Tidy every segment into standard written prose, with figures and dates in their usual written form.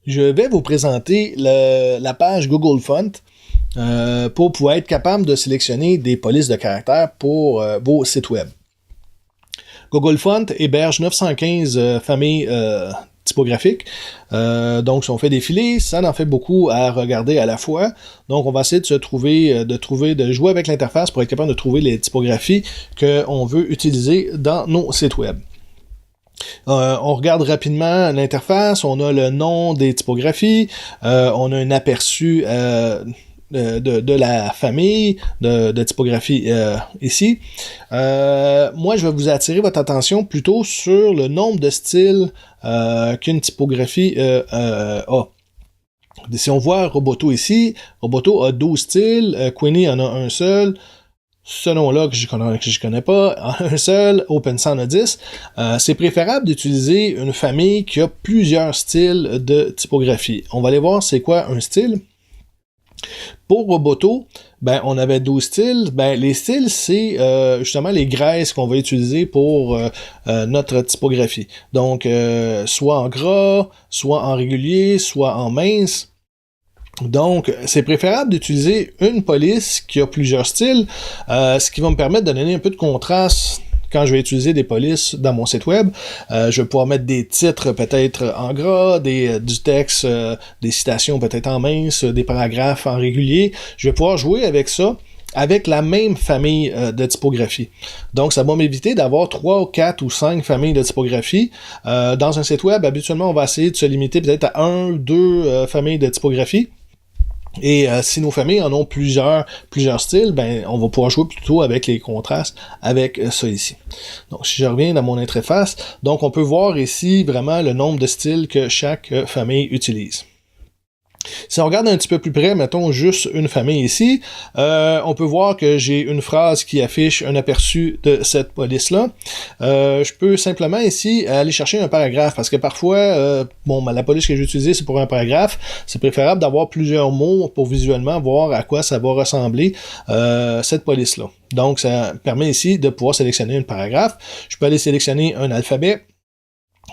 Je vais vous présenter la page Google Font pour pouvoir être capable de sélectionner des polices de caractères pour vos sites web. Google Font héberge 915 familles typographiques. Donc, si on fait défiler, ça en fait beaucoup à regarder à la fois. Donc, on va essayer de jouer avec l'interface pour être capable de trouver les typographies qu'on veut utiliser dans nos sites web. On regarde rapidement l'interface, on a le nom des typographies, on a un aperçu de la famille de typographie ici. Moi, je vais vous attirer votre attention plutôt sur le nombre de styles qu'une typographie a. Si on voit Roboto ici, Roboto a 12 styles, Queenie en a un seul, ce nom-là que je connais pas, un seul, OpenSea en a 10. C'est préférable d'utiliser une famille qui a plusieurs styles de typographie. On va aller voir c'est quoi un style. Pour Roboto, on avait 12 styles. Les styles, c'est justement les graisses qu'on va utiliser pour notre typographie. Donc, soit en gras, soit en régulier, soit en mince. Donc, c'est préférable d'utiliser une police qui a plusieurs styles, ce qui va me permettre de donner un peu de contraste quand je vais utiliser des polices dans mon site web. Je vais pouvoir mettre des titres peut-être en gras, du texte, des citations peut-être en mince, des paragraphes en régulier. Je vais pouvoir jouer avec ça, avec la même famille de typographie. Donc, ça va m'éviter d'avoir 3, 4 ou 5 familles de typographie. Dans un site web, habituellement, on va essayer de se limiter peut-être à 1 ou 2 familles de typographie. Et si nos familles en ont plusieurs styles, on va pouvoir jouer plutôt avec les contrastes avec ça ici. Donc, si je reviens dans mon interface, donc on peut voir ici vraiment le nombre de styles que chaque famille utilise. Si on regarde un petit peu plus près, mettons juste une famille ici, on peut voir que j'ai une phrase qui affiche un aperçu de cette police-là. Je peux simplement ici aller chercher un paragraphe, parce que parfois, la police que j'ai utilisée, c'est pour un paragraphe. C'est préférable d'avoir plusieurs mots pour visuellement voir à quoi ça va ressembler cette police-là. Donc, ça permet ici de pouvoir sélectionner un paragraphe. Je peux aller sélectionner un alphabet.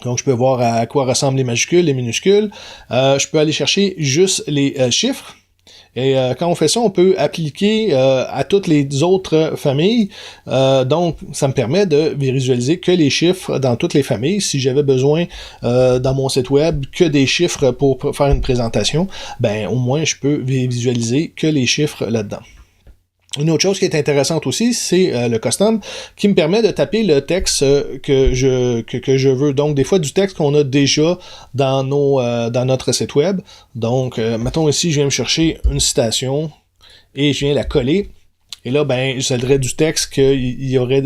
Donc, je peux voir à quoi ressemblent les majuscules, les minuscules. Je peux aller chercher juste les chiffres. Et quand on fait ça, on peut appliquer à toutes les autres familles. Donc, ça me permet de visualiser que les chiffres dans toutes les familles. Si j'avais besoin dans mon site web que des chiffres pour faire une présentation, au moins, je peux visualiser que les chiffres là-dedans. Une autre chose qui est intéressante aussi, c'est le custom qui me permet de taper le texte que je veux. Donc, des fois, du texte qu'on a déjà dans notre site web. Donc, mettons ici, je viens me chercher une citation et je viens la coller. Et là, j'aurais du texte qu'il y aurait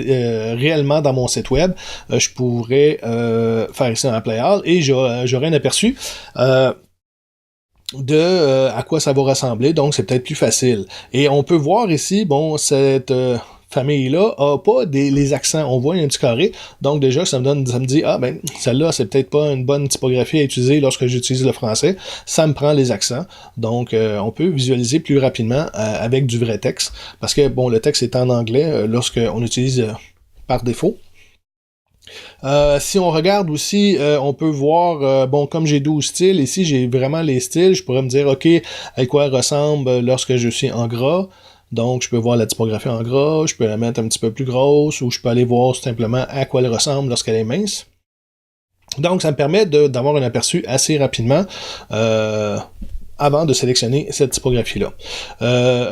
réellement dans mon site web. Je pourrais faire ici un play-all et j'aurais un aperçu à quoi ça va ressembler, donc c'est peut-être plus facile. Et on peut voir ici, cette famille-là a pas les accents. On voit un petit carré, donc déjà ça me dit celle-là c'est peut-être pas une bonne typographie à utiliser lorsque j'utilise le français. Ça me prend les accents, donc on peut visualiser plus rapidement avec du vrai texte, parce que le texte est en anglais lorsqu'on utilise par défaut. Si on regarde aussi, on peut voir, comme j'ai 12 styles, ici j'ai vraiment les styles, je pourrais me dire, ok, à quoi elle ressemble lorsque je suis en gras. Donc, je peux voir la typographie en gras, je peux la mettre un petit peu plus grosse, ou je peux aller voir simplement à quoi elle ressemble lorsqu'elle est mince. Donc, ça me permet d'avoir un aperçu assez rapidement avant de sélectionner cette typographie-là.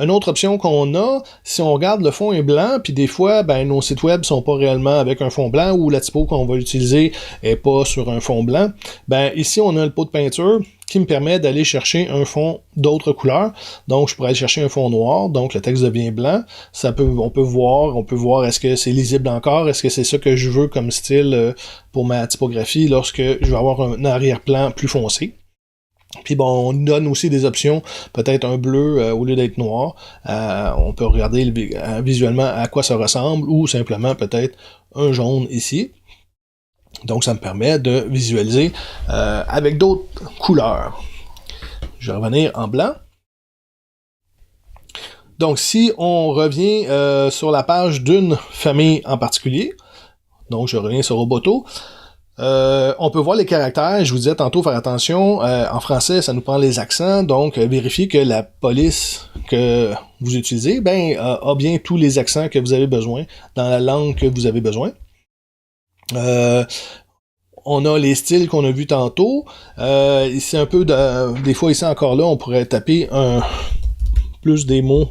Une autre option qu'on a, si on regarde le fond est blanc, puis des fois, nos sites web sont pas réellement avec un fond blanc, ou la typo qu'on va utiliser est pas sur un fond blanc, ici on a le pot de peinture qui me permet d'aller chercher un fond d'autres couleurs. Donc, je pourrais aller chercher un fond noir, donc le texte devient blanc. On peut voir est-ce que c'est lisible encore, est-ce que c'est ça que je veux comme style pour ma typographie lorsque je vais avoir un arrière-plan plus foncé. Puis on donne aussi des options, peut-être un bleu au lieu d'être noir. On peut regarder visuellement à quoi ça ressemble, ou simplement peut-être un jaune ici. Donc ça me permet de visualiser avec d'autres couleurs. Je vais revenir en blanc. Donc si on revient sur la page d'une famille en particulier, donc je reviens sur Roboto, On peut voir les caractères. Je vous disais tantôt faire attention. En français, ça nous prend les accents. Donc, vérifiez que la police que vous utilisez a bien tous les accents que vous avez besoin dans la langue que vous avez besoin. On a les styles qu'on a vus tantôt. C'est un peu des fois ici encore là, on pourrait taper plus des mots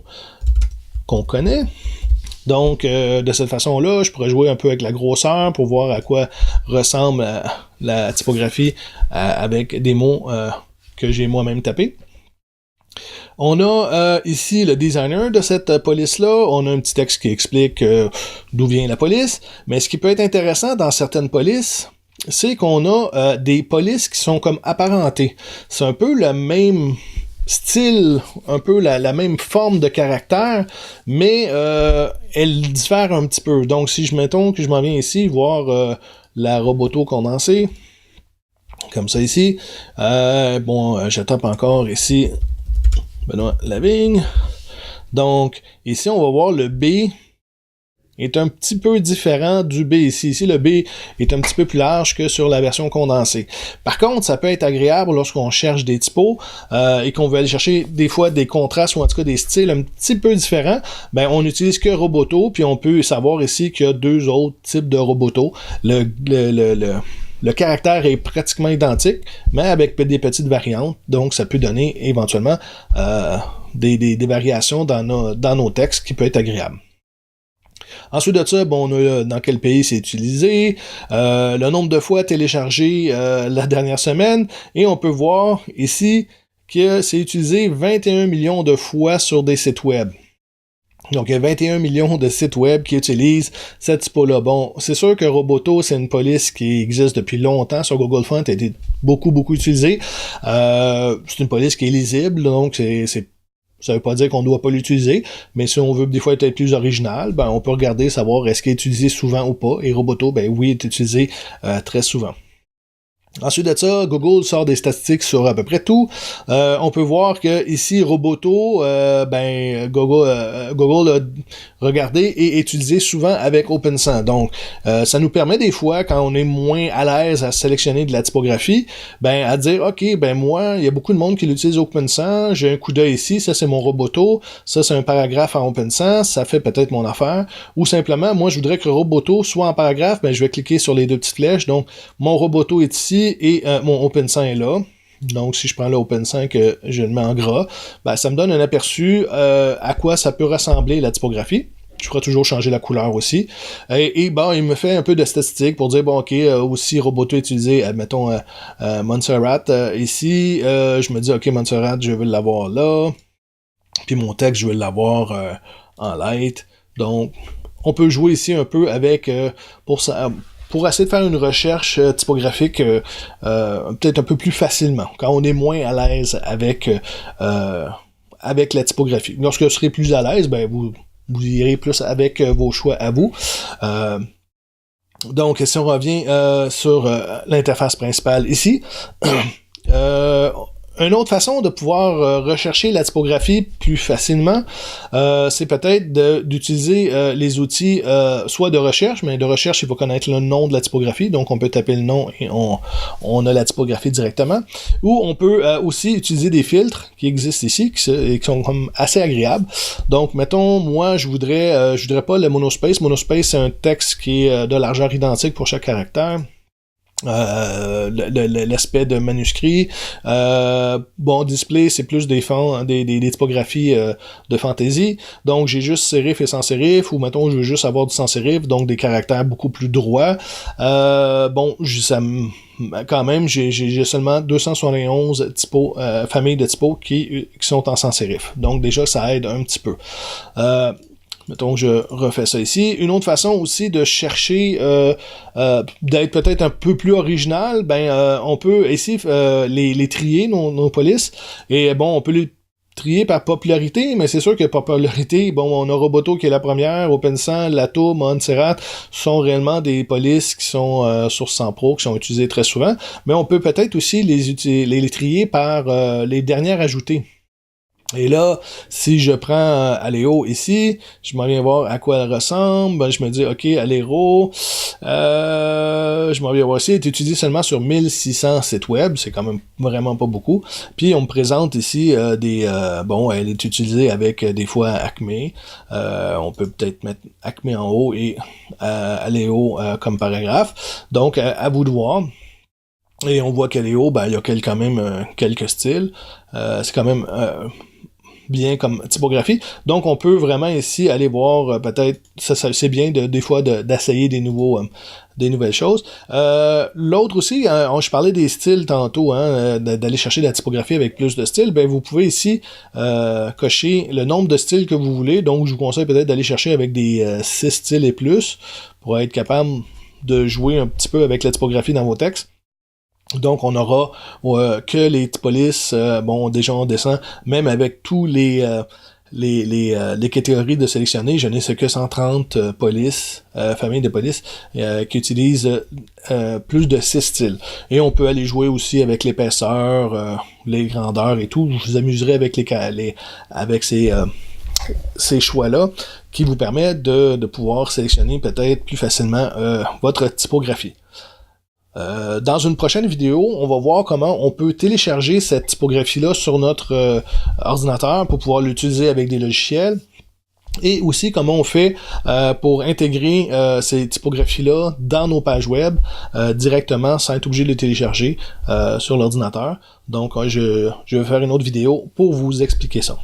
qu'on connaît. Donc, de cette façon-là, je pourrais jouer un peu avec la grosseur pour voir à quoi ressemble la typographie avec des mots que j'ai moi-même tapés. On a ici le designer de cette police-là. On a un petit texte qui explique d'où vient la police. Mais ce qui peut être intéressant dans certaines polices, c'est qu'on a des polices qui sont comme apparentées. C'est un peu le même style, un peu la même forme de caractère, mais elle diffère un petit peu. Donc, si mettons que je m'en viens ici, voir la Roboto condensée, comme ça ici, je tape encore ici Benoît Lavigne. Donc, ici, on va voir le B est un petit peu différent du B ici. Ici, le B est un petit peu plus large que sur la version condensée. Par contre, ça peut être agréable lorsqu'on cherche des typos et qu'on veut aller chercher des fois des contrastes ou en tout cas des styles un petit peu différents. On n'utilise que Roboto, puis on peut savoir ici qu'il y a deux autres types de Roboto. Le caractère est pratiquement identique, mais avec des petites variantes. Donc, ça peut donner éventuellement des variations dans nos textes qui peut être agréable. Ensuite de ça, on a dans quel pays c'est utilisé, le nombre de fois téléchargé la dernière semaine, et on peut voir ici que c'est utilisé 21 millions de fois sur des sites web. Donc, il y a 21 millions de sites web qui utilisent cette typo-là. Bon, c'est sûr que Roboto, c'est une police qui existe depuis longtemps sur Google Fonts, a été beaucoup utilisée. C'est une police qui est lisible, donc ça veut pas dire qu'on doit pas l'utiliser, mais si on veut des fois être plus original, on peut regarder, savoir est-ce qu'il est utilisé souvent ou pas, et Roboto, oui, est utilisé très souvent. Ensuite de ça, Google sort des statistiques sur à peu près tout. On peut voir que ici Roboto, Google a regardé et utilisé souvent avec OpenSens. Donc, ça nous permet des fois, quand on est moins à l'aise à sélectionner de la typographie, à dire ok, moi, il y a beaucoup de monde qui l'utilise OpenSens. J'ai un coup d'œil ici, ça c'est mon Roboto, ça c'est un paragraphe en OpenSens, ça fait peut-être mon affaire. Ou simplement, moi, je voudrais que Roboto soit en paragraphe, je vais cliquer sur les deux petites flèches. Donc, mon Roboto est ici. Et mon OpenSens est là. Donc, si je prends le OpenSens que je le mets en gras, ça me donne un aperçu à quoi ça peut ressembler la typographie. Je ferai toujours changer la couleur aussi. Et il me fait un peu de statistiques pour dire, aussi Roboto utilisé, admettons, Montserrat. Ici, je me dis, ok, Montserrat, je veux l'avoir là. Puis mon texte, je veux l'avoir en light. Donc, on peut jouer ici un peu avec, pour essayer de faire une recherche typographique peut-être un peu plus facilement, quand on est moins à l'aise avec la typographie. Lorsque vous serez plus à l'aise, vous irez plus avec vos choix à vous. Donc, si on revient sur l'interface principale ici, une autre façon de pouvoir rechercher la typographie plus facilement, c'est peut-être d'utiliser les outils soit de recherche, mais de recherche, il faut connaître le nom de la typographie, donc on peut taper le nom et on a la typographie directement. Ou on peut aussi utiliser des filtres qui existent ici, qui sont comme assez agréables. Donc, mettons, moi, je voudrais pas le monospace. Monospace, c'est un texte qui est de largeur identique pour chaque caractère. L'aspect de manuscrit. Display, c'est plus des typographies de fantaisie. Donc, j'ai juste serif et sans serif, ou mettons, je veux juste avoir du sans serif, donc des caractères beaucoup plus droits. Quand même, j'ai seulement 271 familles de typos qui sont en sans serif. Donc, déjà, ça aide un petit peu. Mettons que je refais ça ici. Une autre façon aussi de chercher, d'être peut-être un peu plus original, on peut ici les trier, nos polices, et on peut les trier par popularité, mais c'est sûr que popularité, on a Roboto qui est la première, OpenSens, Lato, Montserrat sont réellement des polices qui sont sur 100 Pro, qui sont utilisées très souvent, mais on peut peut-être aussi les trier par les dernières ajoutées. Et là, si je prends Aleo ici, je m'en viens voir à quoi elle ressemble, ben, je me dis, ok, Aleo, je m'en viens voir ici, elle est utilisée seulement sur 1600 sites web, c'est quand même vraiment pas beaucoup. Puis on me présente ici bon, elle est utilisée avec des fois Acme, on peut peut-être mettre Acme en haut et Aleo comme paragraphe. Donc, à vous de voir. Et on voit qu'Aleo, ben, il y a quand même quelques styles. C'est quand même bien comme typographie. Donc, on peut vraiment ici aller voir peut-être, c'est bien des fois d'essayer des nouvelles choses. L'autre aussi, je parlais des styles tantôt, d'aller chercher la typographie avec plus de styles. Ben, vous pouvez ici cocher le nombre de styles que vous voulez. Donc, je vous conseille peut-être d'aller chercher avec des 6 styles et plus pour être capable de jouer un petit peu avec la typographie dans vos textes. Donc, on aura que les typolistes, bon, déjà on descend, même avec tous les catégories de sélectionner, je n'ai que 130 polices, familles de polices, qui utilisent plus de 6 styles. Et on peut aller jouer aussi avec l'épaisseur, les grandeurs et tout. Vous vous amuserez avec avec ces choix-là qui vous permettent de pouvoir sélectionner peut-être plus facilement votre typographie. Dans une prochaine vidéo, on va voir comment on peut télécharger cette typographie-là sur notre ordinateur pour pouvoir l'utiliser avec des logiciels. Et aussi comment on fait pour intégrer ces typographies-là dans nos pages web directement sans être obligé de les télécharger sur l'ordinateur. Donc je vais faire une autre vidéo pour vous expliquer ça.